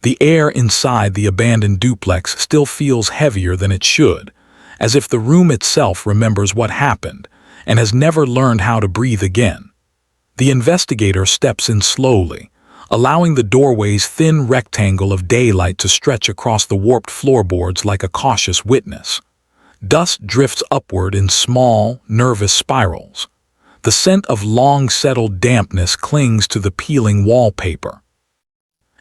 The air inside the abandoned duplex still feels heavier than it should, as if the room itself remembers what happened and has never learned how to breathe again. The investigator steps in slowly, allowing the doorway's thin rectangle of daylight to stretch across the warped floorboards like a cautious witness. Dust drifts upward in small, nervous spirals. The scent of long-settled dampness clings to the peeling wallpaper.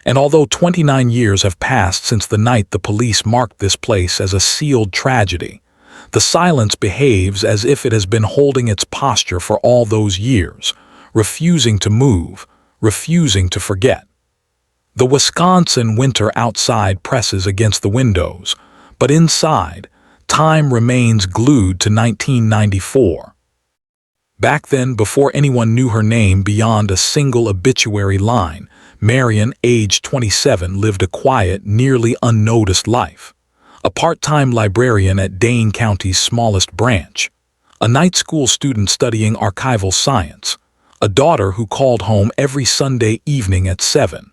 And although 29 years have passed since the night the police marked this place as a sealed tragedy, the silence behaves as if it has been holding its posture for all those years, refusing to move, refusing to forget. The Wisconsin winter outside presses against the windows, but inside, time remains glued to 1994. Back then, before anyone knew her name beyond a single obituary line, Marian, aged 27, lived a quiet, nearly unnoticed life. A part-time librarian at Dane County's smallest branch, a night school student studying archival science, a daughter who called home every Sunday evening at 7.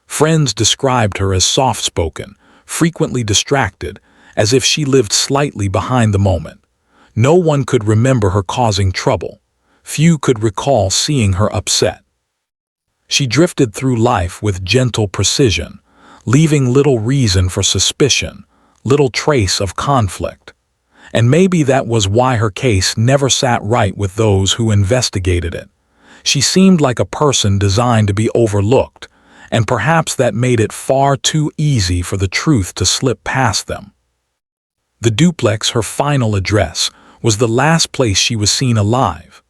Friends described her as soft-spoken, frequently distracted, as if she lived slightly behind the moment. No one could remember her causing trouble. Few could recall seeing her upset. She drifted through life with gentle precision, leaving little reason for suspicion, little trace of conflict. And maybe that was why her case never sat right with those who investigated it. She seemed like a person designed to be overlooked, and perhaps that made it far too easy for the truth to slip past them. The duplex, her final address, was the last place she was seen alive.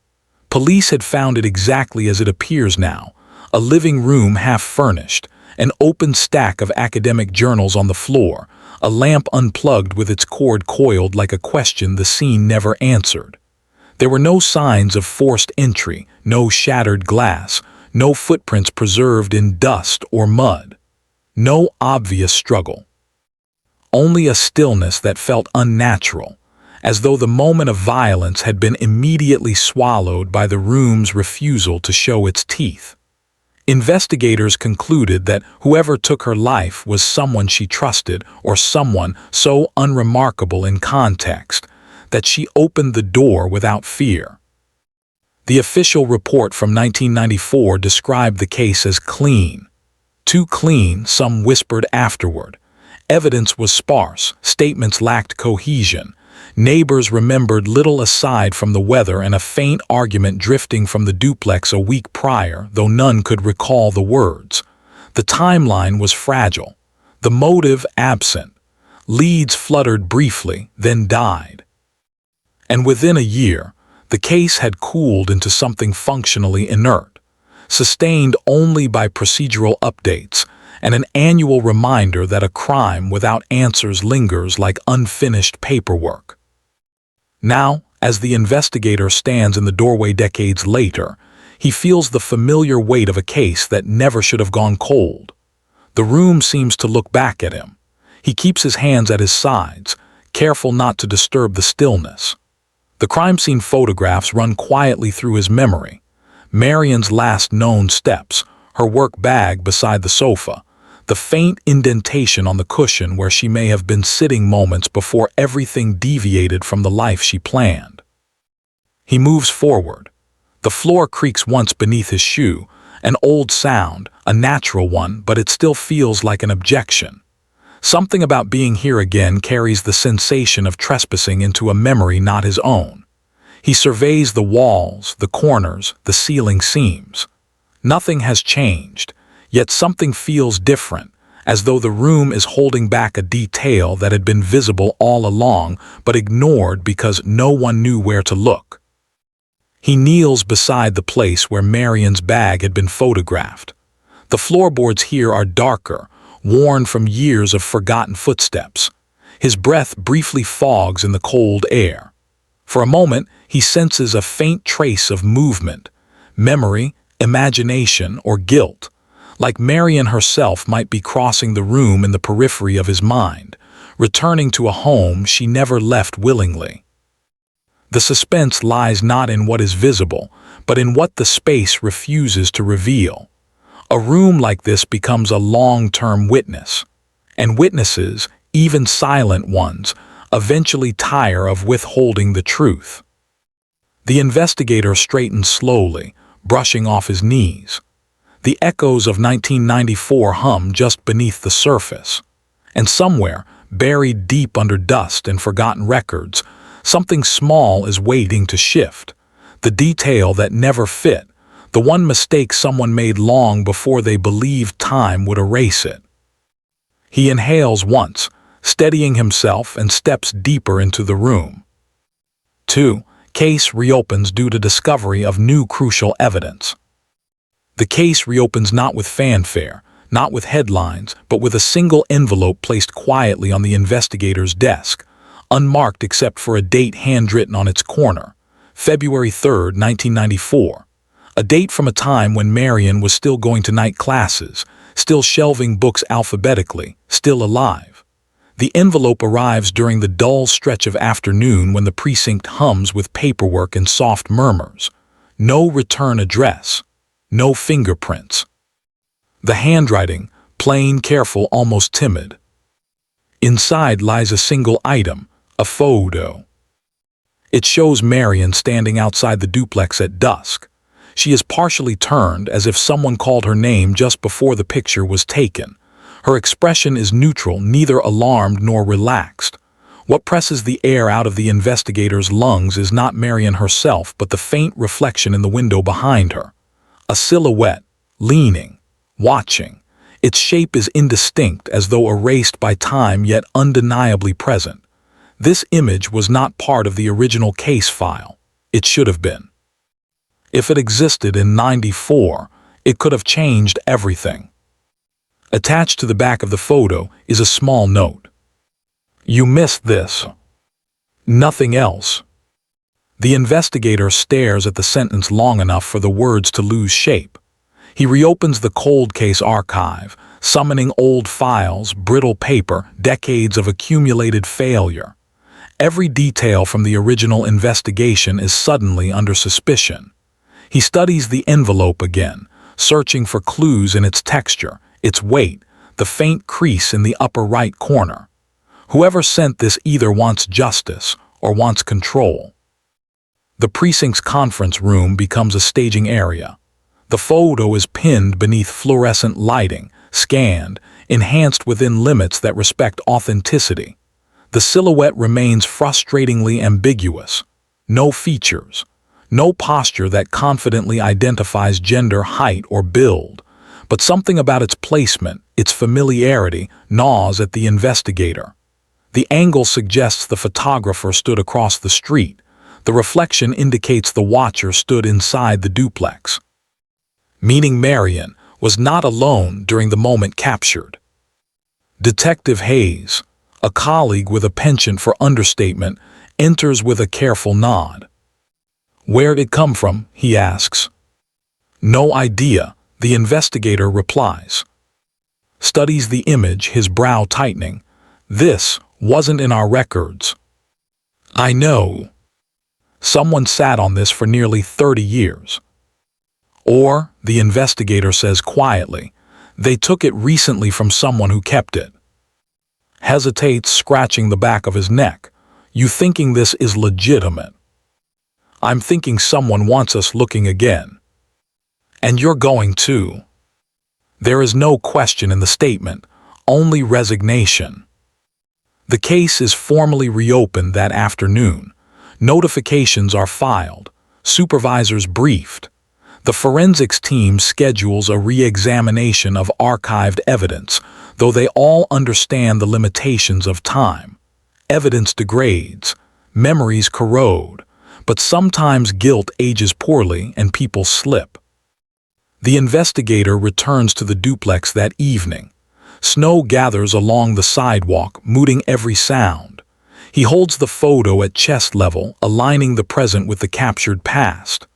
Police had found it exactly as it appears now, a living room half furnished, an open stack of academic journals on the floor, a lamp unplugged with its cord coiled like a question the scene never answered. There were no signs of forced entry, no shattered glass, no footprints preserved in dust or mud. No obvious struggle. Only a stillness that felt unnatural, as though the moment of violence had been immediately swallowed by the room's refusal to show its teeth. Investigators concluded that whoever took her life was someone she trusted or someone so unremarkable in context that she opened the door without fear. The official report from 1994 described the case as clean. Too clean, some whispered afterward. Evidence was sparse, statements lacked cohesion. Neighbors remembered little aside from the weather and a faint argument drifting from the duplex a week prior, though none could recall the words. The timeline was fragile, the motive absent. Leads fluttered briefly, then died. And within a year, the case had cooled into something functionally inert, sustained only by procedural updates and an annual reminder that a crime without answers lingers like unfinished paperwork. Now, as the investigator stands in the doorway decades later, he feels the familiar weight of a case that never should have gone cold. The room seems to look back at him. He keeps his hands at his sides, careful not to disturb the stillness. The crime scene photographs run quietly through his memory. Marian's last known steps, her work bag beside the sofa, the faint indentation on the cushion where she may have been sitting moments before everything deviated from the life she planned. He moves forward. The floor creaks once beneath his shoe, an old sound, a natural one, but it still feels like an objection. Something about being here again carries the sensation of trespassing into a memory not his own. He surveys the walls, the corners, the ceiling seams. Nothing has changed, yet something feels different, as though the room is holding back a detail that had been visible all along but ignored because no one knew where to look. He kneels beside the place where Marian's bag had been photographed. The floorboards here are darker, worn from years of forgotten footsteps. His breath briefly fogs in the cold air. For a moment, he senses a faint trace of movement, memory, imagination, or guilt, like Marian herself might be crossing the room in the periphery of his mind, returning to a home she never left willingly. The suspense lies not in what is visible, but in what the space refuses to reveal. A room like this becomes a long-term witness, and witnesses, even silent ones, eventually tire of withholding the truth. The investigator straightens slowly, brushing off his knees. The echoes of 1994 hum just beneath the surface. And somewhere, buried deep under dust and forgotten records, something small is waiting to shift. The detail that never fit, the one mistake someone made long before they believed time would erase it. He inhales once, steadying himself, and steps deeper into the room. 2. Case reopens due to discovery of new crucial evidence. The case reopens not with fanfare, not with headlines, but with a single envelope placed quietly on the investigator's desk, unmarked except for a date handwritten on its corner, February 3, 1994. A date from a time when Marian was still going to night classes, still shelving books alphabetically, still alive. The envelope arrives during the dull stretch of afternoon when the precinct hums with paperwork and soft murmurs. No return address. No fingerprints. The handwriting, plain, careful, almost timid. Inside lies a single item, a photo. It shows Marian standing outside the duplex at dusk. She is partially turned, as if someone called her name just before the picture was taken. Her expression is neutral, neither alarmed nor relaxed. What presses the air out of the investigator's lungs is not Marian herself, but the faint reflection in the window behind her. A silhouette, leaning, watching. Its shape is indistinct, as though erased by time, yet undeniably present. This image was not part of the original case file. It should have been. If it existed in '94, it could have changed everything. Attached to the back of the photo is a small note. "You missed this. Nothing else." The investigator stares at the sentence long enough for the words to lose shape. He reopens the cold case archive, summoning old files, brittle paper, decades of accumulated failure. Every detail from the original investigation is suddenly under suspicion. He studies the envelope again, searching for clues in its texture, its weight, the faint crease in the upper right corner. Whoever sent this either wants justice or wants control. The precinct's conference room becomes a staging area. The photo is pinned beneath fluorescent lighting, scanned, enhanced within limits that respect authenticity. The silhouette remains frustratingly ambiguous. No features. No posture that confidently identifies gender, height, or build. But something about its placement, its familiarity, gnaws at the investigator. The angle suggests the photographer stood across the street. The reflection indicates the watcher stood inside the duplex. Meaning Marian was not alone during the moment captured. Detective Hayes, a colleague with a penchant for understatement, enters with a careful nod. "Where'd it come from?" he asks. "No idea," the investigator replies. Studies the image, his brow tightening. "This wasn't in our records." "I know. Someone sat on this for nearly 30 years. Or, the investigator says quietly, they took it recently from someone who kept it." Hesitates, scratching the back of his neck. "You thinking this is legitimate?" "I'm thinking someone wants us looking again." "And you're going too." There is no question in the statement, only resignation. The case is formally reopened that afternoon. Notifications are filed, supervisors briefed. The forensics team schedules a re-examination of archived evidence, though they all understand the limitations of time. Evidence degrades, memories corrode, but sometimes guilt ages poorly and people slip. The investigator returns to the duplex that evening. Snow gathers along the sidewalk, muting every sound. He holds the photo at chest level, aligning the present with the captured past.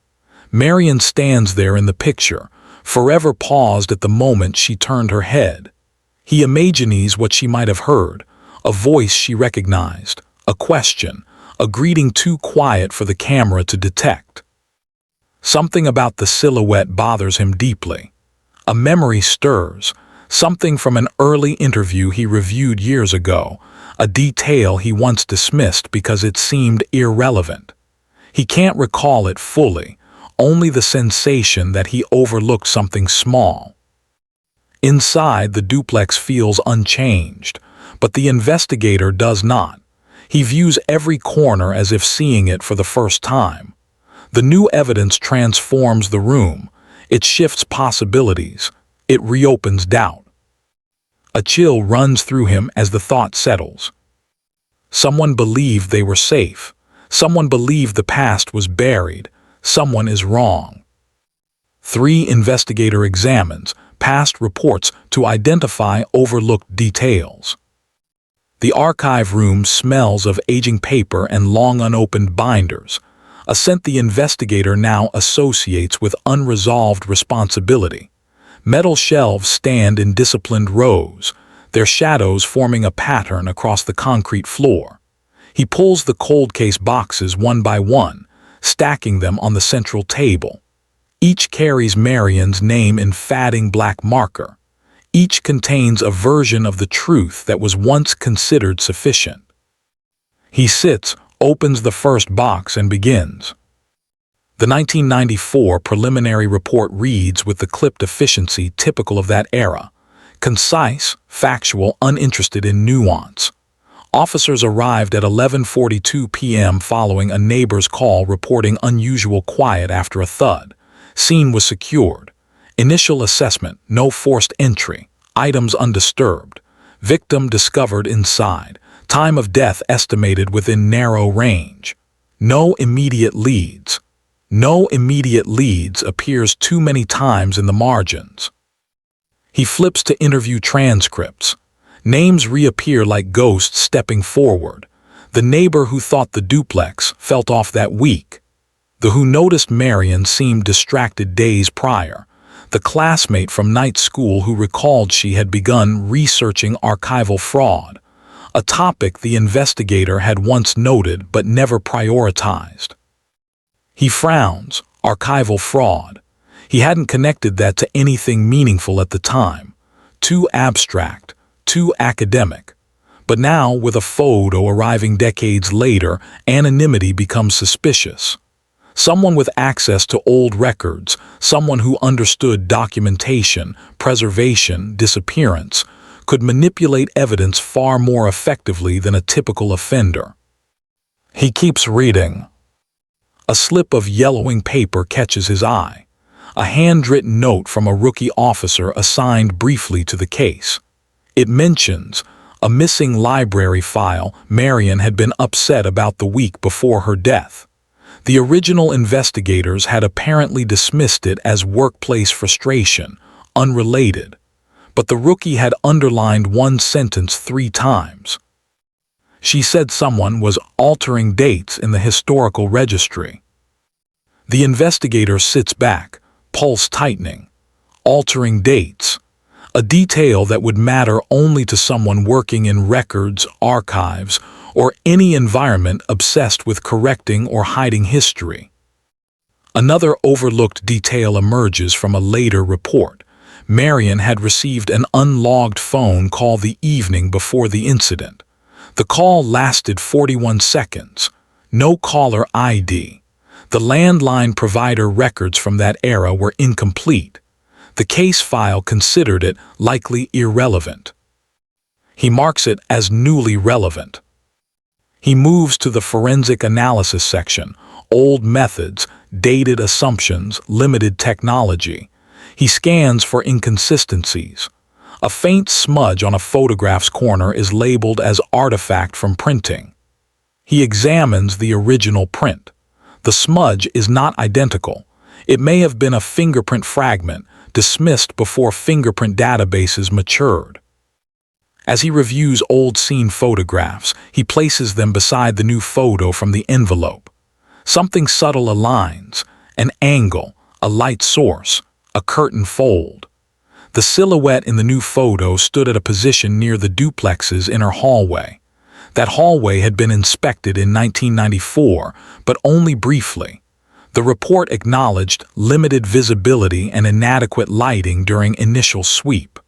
Marian stands there in the picture, forever paused at the moment she turned her head. He imagines what she might have heard, a voice she recognized, a question, a greeting too quiet for the camera to detect. Something about the silhouette bothers him deeply. A memory stirs, something from an early interview he reviewed years ago, a detail he once dismissed because it seemed irrelevant. He can't recall it fully, only the sensation that he overlooked something small. Inside, the duplex feels unchanged, but the investigator does not. He views every corner as if seeing it for the first time. The new evidence transforms the room. It shifts possibilities. It reopens doubt. A chill runs through him as the thought settles. Someone believed they were safe. Someone believed the past was buried. Someone is wrong. 3. Investigator examines past reports to identify overlooked details. The archive room smells of aging paper and long unopened binders, a scent the investigator now associates with unresolved responsibility. Metal shelves stand in disciplined rows, their shadows forming a pattern across the concrete floor. He pulls the cold case boxes one by one, stacking them on the central table. Each carries Marian's name in fading black marker. Each contains a version of the truth that was once considered sufficient. He sits, opens the first box, and begins. The 1994 preliminary report reads with the clipped efficiency typical of that era. Concise, factual, uninterested in nuance. Officers arrived at 11:42 p.m. following a neighbor's call reporting unusual quiet after a thud. Scene was secured. Initial assessment, no forced entry. Items undisturbed. Victim discovered inside. Time of death estimated within narrow range. No immediate leads. No immediate leads appears too many times in the margins. He flips to interview transcripts. Names reappear like ghosts stepping forward. The neighbor who thought the duplex felt off that week. The who noticed Marian seemed distracted days prior. The classmate from night school who recalled she had begun researching archival fraud, a topic the investigator had once noted but never prioritized. He frowns. Archival fraud. He hadn't connected that to anything meaningful at the time. Too abstract, too academic. But now, with a photo arriving decades later, anonymity becomes suspicious. Someone with access to old records, someone who understood documentation, preservation, disappearance, could manipulate evidence far more effectively than a typical offender. He keeps reading. A slip of yellowing paper catches his eye. A handwritten note from a rookie officer assigned briefly to the case. It mentions a missing library file Marian had been upset about the week before her death. The original investigators had apparently dismissed it as workplace frustration, unrelated, but the rookie had underlined one sentence 3 times. She said someone was altering dates in the historical registry. The investigator sits back, pulse tightening. Altering dates, a detail that would matter only to someone working in records, archives, or any environment obsessed with correcting or hiding history. Another overlooked detail emerges from a later report. Marian had received an unlogged phone call the evening before the incident. The call lasted 41 seconds. No caller ID. The landline provider records from that era were incomplete. The case file considered it likely irrelevant. He marks it as newly relevant. He moves to the forensic analysis section. Old methods, dated assumptions, limited technology. He scans for inconsistencies. A faint smudge on a photograph's corner is labeled as artifact from printing. He examines the original print. The smudge is not identical. It may have been a fingerprint fragment, dismissed before fingerprint databases matured. As he reviews old scene photographs, he places them beside the new photo from the envelope. Something subtle aligns, an angle, a light source, a curtain fold. The silhouette in the new photo stood at a position near the duplex's inner hallway. That hallway had been inspected in 1994, but only briefly. The report acknowledged limited visibility and inadequate lighting during initial sweep.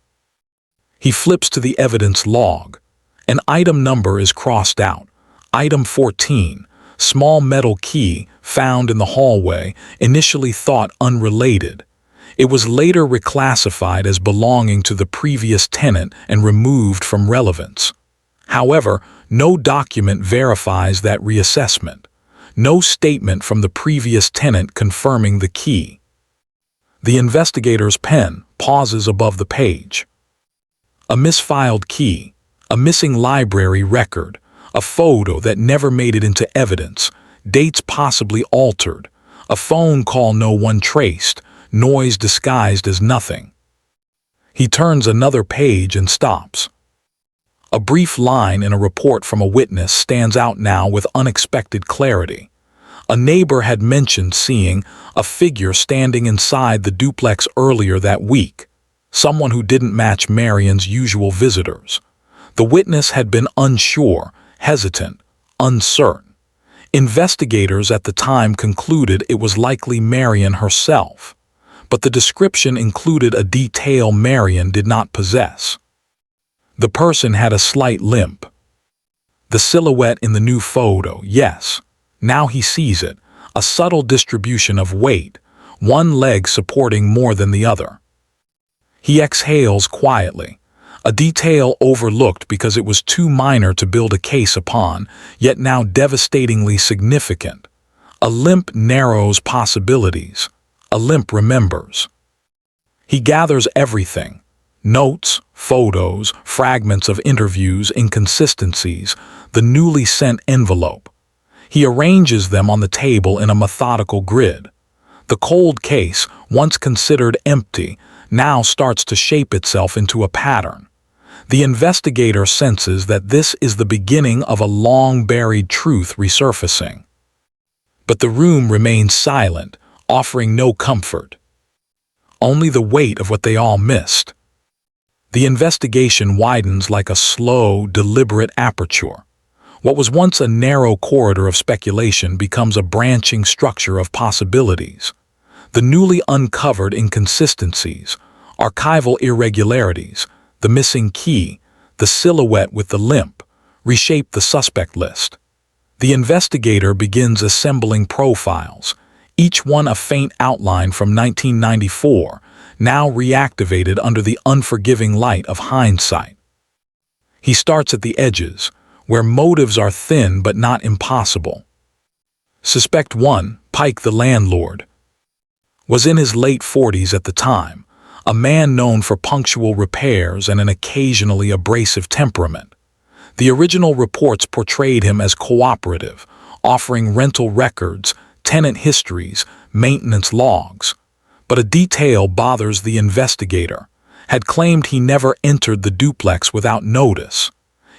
He flips to the evidence log. An item number is crossed out. Item 14, small metal key found in the hallway, initially thought unrelated. It was later reclassified as belonging to the previous tenant and removed from relevance. However, no document verifies that reassessment. No statement from the previous tenant confirming the key. The investigator's pen pauses above the page. A misfiled key, a missing library record, a photo that never made it into evidence, dates possibly altered, a phone call no one traced, noise disguised as nothing. He turns another page and stops. A brief line in a report from a witness stands out now with unexpected clarity. A neighbor had mentioned seeing a figure standing inside the duplex earlier that week, someone who didn't match Marian's usual visitors. The witness had been unsure, hesitant, uncertain. Investigators at the time concluded it was likely Marian herself, but the description included a detail Marian did not possess. The person had a slight limp. The silhouette in the new photo, yes. Now he sees it, a subtle distribution of weight, one leg supporting more than the other. He exhales quietly, a detail overlooked because it was too minor to build a case upon, yet now devastatingly significant. A limp narrows possibilities. A limp remembers. He gathers everything. Notes, photos, fragments of interviews, inconsistencies, the newly sent envelope. He arranges them on the table in a methodical grid. The cold case, once considered empty, now starts to shape itself into a pattern. The investigator senses that this is the beginning of a long-buried truth resurfacing. But the room remains silent, offering no comfort. Only the weight of what they all missed. The investigation widens like a slow, deliberate aperture. What was once a narrow corridor of speculation becomes a branching structure of possibilities. The newly uncovered inconsistencies, archival irregularities, the missing key, the silhouette with the limp, reshape the suspect list. The investigator begins assembling profiles, each one a faint outline from 1994, now reactivated under the unforgiving light of hindsight. He starts at the edges, where motives are thin but not impossible. Suspect 1, Pike the landlord, was in his late 40s at the time, a man known for punctual repairs and an occasionally abrasive temperament. The original reports portrayed him as cooperative, offering rental records, tenant histories, maintenance logs. But a detail bothers the investigator, had claimed he never entered the duplex without notice.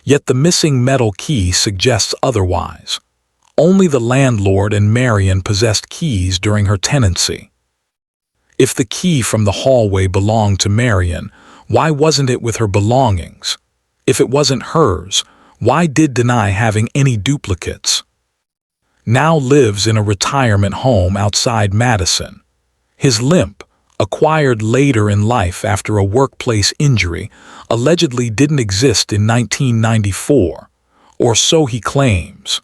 Yet the missing metal key suggests otherwise. Only the landlord and Marian possessed keys during her tenancy. If the key from the hallway belonged to Marian, why wasn't it with her belongings? If it wasn't hers, why did deny having any duplicates? Now lives in a retirement home outside Madison. His limp, acquired later in life after a workplace injury, allegedly didn't exist in 1994, or so he claims.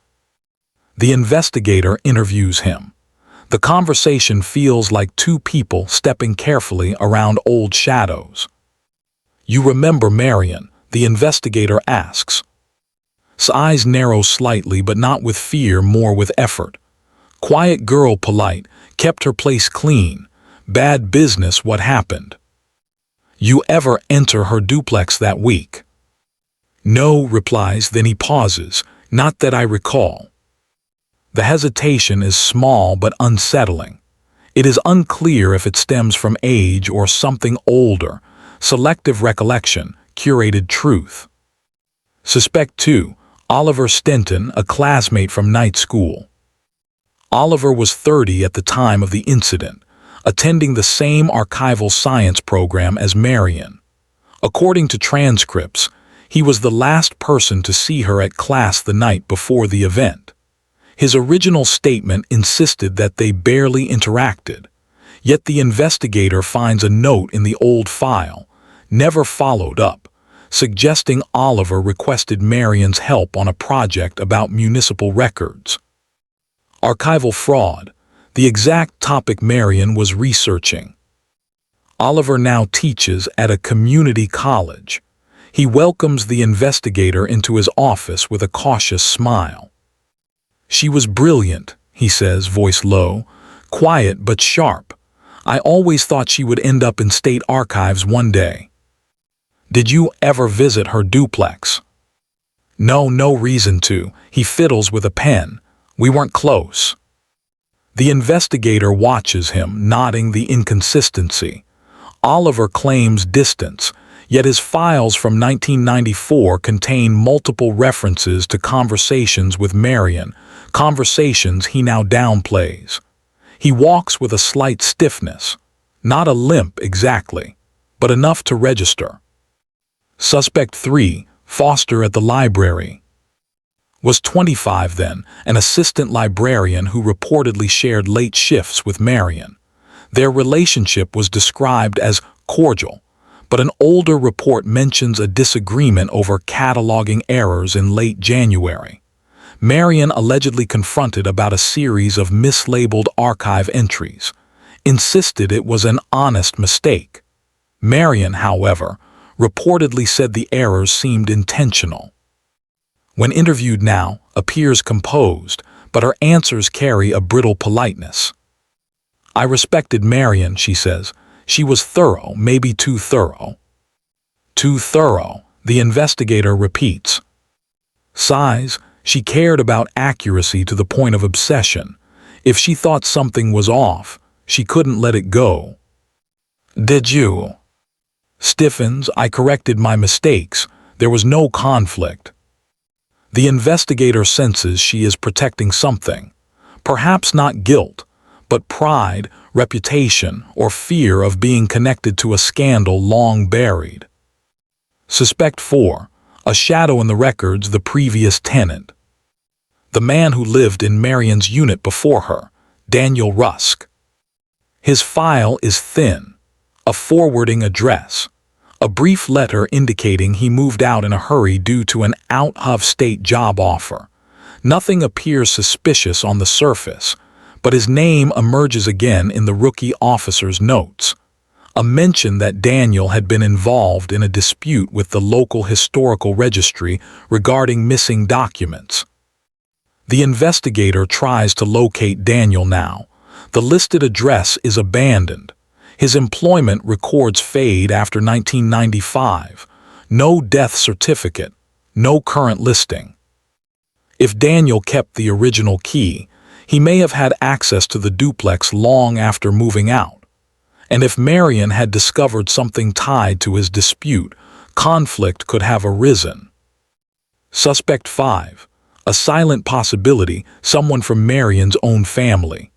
The investigator interviews him. The conversation feels like two people stepping carefully around old shadows. "You remember Marian?" the investigator asks. His eyes narrow slightly, but not with fear, more with effort. Quiet girl, polite, kept her place clean. Bad business, what happened? "You ever enter her duplex that week?" "No," replies, then he pauses. "Not that I recall." The hesitation is small but unsettling. It is unclear if it stems from age or something older, selective recollection, curated truth. Suspect 2, Oliver Stenton, a classmate from night school. Oliver was 30 at the time of the incident, attending the same archival science program as Marian. According to transcripts, he was the last person to see her at class the night before the event. His original statement insisted that they barely interacted, yet the investigator finds a note in the old file, never followed up, suggesting Oliver requested Marian's help on a project about municipal records. Archival fraud, the exact topic Marian was researching. Oliver now teaches at a community college. He welcomes the investigator into his office with a cautious smile. "She was brilliant," he says, voice low, "quiet but sharp. I always thought she would end up in state archives one day." "Did you ever visit her duplex?" "No, no reason to. He fiddles with a pen. We weren't close." The investigator watches him, nodding the inconsistency. Oliver claims distance, yet his files from 1994 contain multiple references to conversations with Marian, conversations he now downplays. He walks with a slight stiffness, not a limp exactly, but enough to register. Suspect 3, Foster at the library. Was 25 then, an assistant librarian who reportedly shared late shifts with Marian. Their relationship was described as cordial, but an older report mentions a disagreement over cataloging errors in late January. Marian allegedly confronted about a series of mislabeled archive entries, insisted it was an honest mistake. Marian, however, reportedly said the errors seemed intentional. When interviewed now, appears composed, but her answers carry a brittle politeness. "I respected Marian," she says. "She was thorough, maybe too thorough." "Too thorough," the investigator repeats. Sighs, she cared about accuracy to the point of obsession. If she thought something was off, she couldn't let it go. "Did you?" Stiffens, "I corrected my mistakes. There was no conflict." The investigator senses she is protecting something. Perhaps not guilt, but pride, reputation, or fear of being connected to a scandal long buried. Suspect 4, a shadow in the records, the previous tenant. The man who lived in Marian's unit before her, Daniel Rusk. His file is thin, a forwarding address, a brief letter indicating he moved out in a hurry due to an out-of-state job offer. Nothing appears suspicious on the surface, but his name emerges again in the rookie officer's notes. A mention that Daniel had been involved in a dispute with the local historical registry regarding missing documents. The investigator tries to locate Daniel now. The listed address is abandoned. His employment records fade after 1995. No death certificate, no current listing. If Daniel kept the original key, he may have had access to the duplex long after moving out. And if Marian had discovered something tied to his dispute, conflict could have arisen. Suspect 5, a silent possibility, someone from Marian's own family.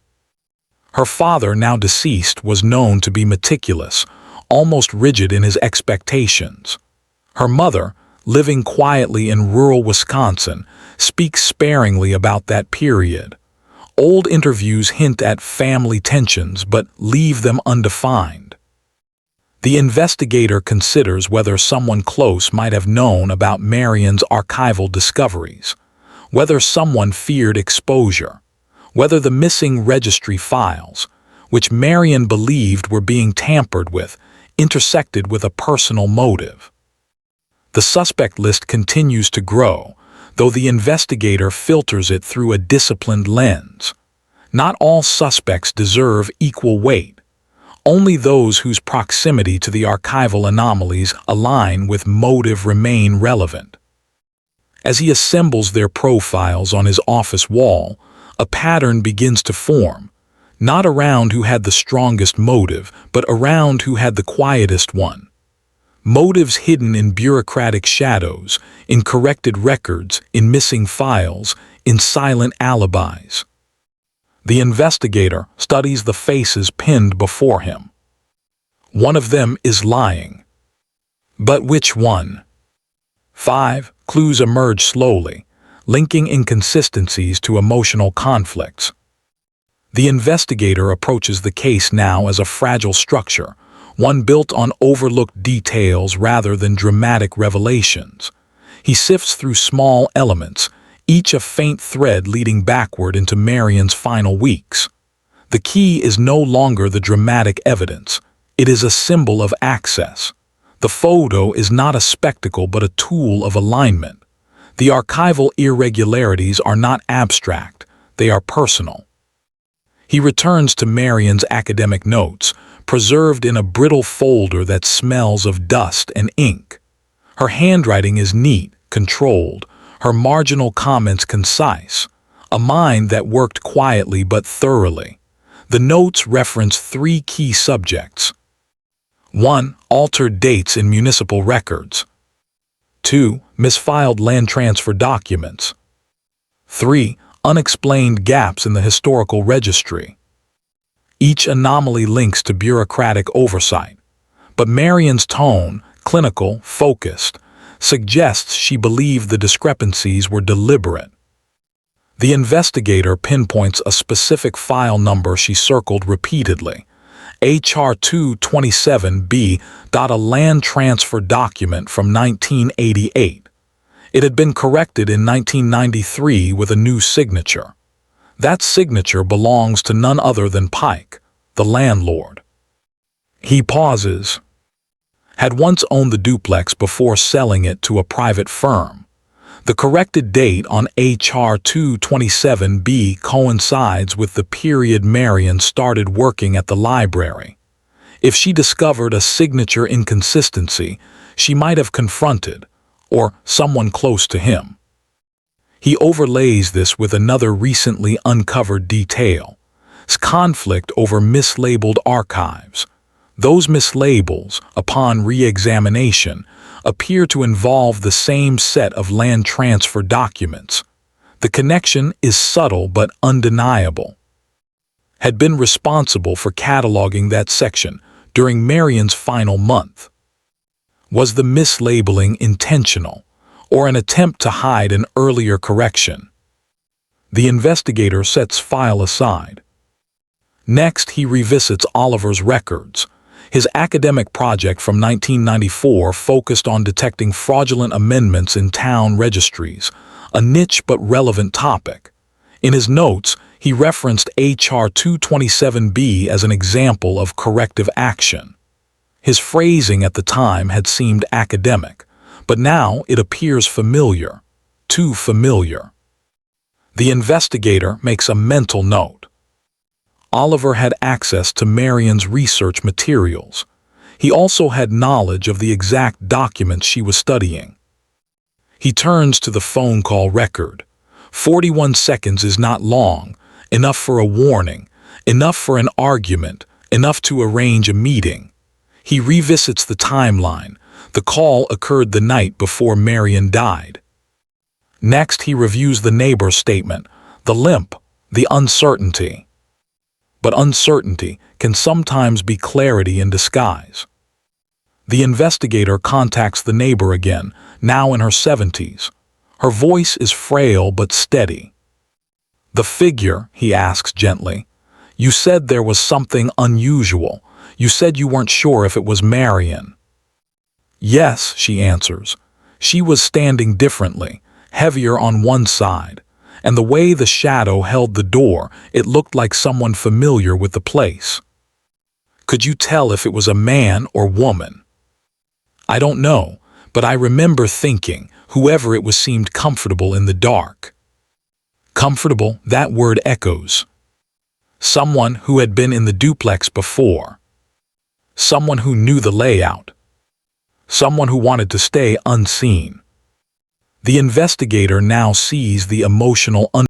Her father, now deceased, was known to be meticulous, almost rigid in his expectations. Her mother, living quietly in rural Wisconsin, speaks sparingly about that period. Old interviews hint at family tensions but leave them undefined. The investigator considers whether someone close might have known about Marian's archival discoveries, whether someone feared exposure, whether the missing registry files, which Marian believed were being tampered with, intersected with a personal motive. The suspect list continues to grow, though the investigator filters it through a disciplined lens. Not all suspects deserve equal weight. Only those whose proximity to the archival anomalies align with motive remain relevant. As he assembles their profiles on his office wall, a pattern begins to form, not around who had the strongest motive, but around who had the quietest one. Motives hidden in bureaucratic shadows, in corrected records, in missing files, in silent alibis. The investigator studies the faces pinned before him. One of them is lying. But which one? 5 clues emerge slowly. linking inconsistencies to emotional conflicts. The investigator approaches the case now as a fragile structure, one built on overlooked details rather than dramatic revelations. He sifts through small elements, each a faint thread leading backward into Marian's final weeks. The key is no longer the dramatic evidence. It is a symbol of access. The photo is not a spectacle but a tool of alignment. The archival irregularities are not abstract, they are personal. He returns to Marian's academic notes, preserved in a brittle folder that smells of dust and ink. Her handwriting is neat, controlled, her marginal comments concise, a mind that worked quietly but thoroughly. The notes reference 3 key subjects. 1. Altered dates in municipal records. 2. Misfiled land transfer documents. 3. Unexplained gaps in the historical registry. Each anomaly links to bureaucratic oversight, but Marian's tone, clinical, focused, suggests she believed the discrepancies were deliberate. The investigator pinpoints a specific file number she circled repeatedly, HR 227B. A land transfer document from 1988. It had been corrected in 1993 with a new signature. That signature belongs to none other than Pike, the landlord. He pauses. Had once owned the duplex before selling it to a private firm. The corrected date on HR 227B coincides with the period Marian started working at the library. If she discovered a signature inconsistency, she might have confronted, or someone close to him. He overlays this with another recently uncovered detail: conflict over mislabeled archives. Those mislabels, upon re-examination, appear to involve the same set of land transfer documents. The connection is subtle but undeniable. Had been responsible for cataloging that section during Marian's final month. Was the mislabeling intentional, or an attempt to hide an earlier correction? The investigator sets file aside. Next, he revisits Oliver's records. His academic project from 1994 focused on detecting fraudulent amendments in town registries, a niche but relevant topic. In his notes, he referenced HR 227B as an example of corrective action. His phrasing at the time had seemed academic, but now it appears familiar, too familiar. The investigator makes a mental note. Oliver had access to Marian's research materials. He also had knowledge of the exact documents she was studying. He turns to the phone call record. 41 seconds is not long, enough for a warning, enough for an argument, enough to arrange a meeting. He revisits the timeline. The call occurred the night before Marian died. Next, he reviews the neighbor's statement, the limp, the uncertainty. But uncertainty can sometimes be clarity in disguise. The investigator contacts the neighbor again, now in her 70s. Her voice is frail but steady. "The figure," he asks gently. "You said there was something unusual. You said you weren't sure if it was Marian." "Yes," she answers. "She was standing differently, heavier on one side. And the way the shadow held the door, it looked like someone familiar with the place." "Could you tell if it was a man or woman?" "I don't know, but I remember thinking, whoever it was seemed comfortable in the dark." Comfortable, that word echoes. Someone who had been in the duplex before. Someone who knew the layout. Someone who wanted to stay unseen. The investigator now sees the emotional